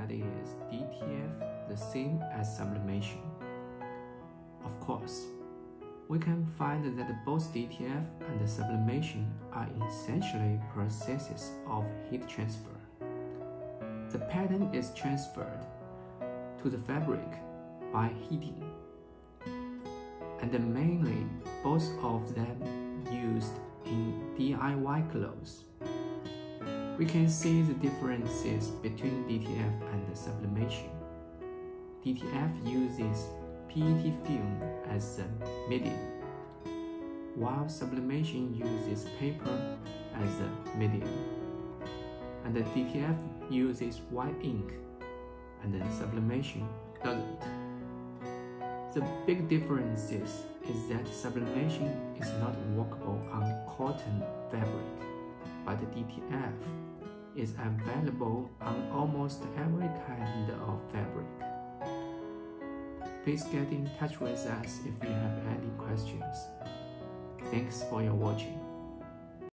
that is DTF the same as sublimation? Of course, we can find that both DTF and sublimation are essentially processes of heat transfer. The pattern is transferred to the fabric by heating, and mainly both of them used in DIY clothes. We can see the differences between DTF and sublimation. DTF uses PET film as a medium, while sublimation uses paper as a medium. And the DTF uses white ink, and the sublimation doesn't. The big difference is that sublimation is not workable on cotton fabric, but DTF is available on almost every kind of fabric. Please get in touch with us if you have any questions. Thanks for your watching.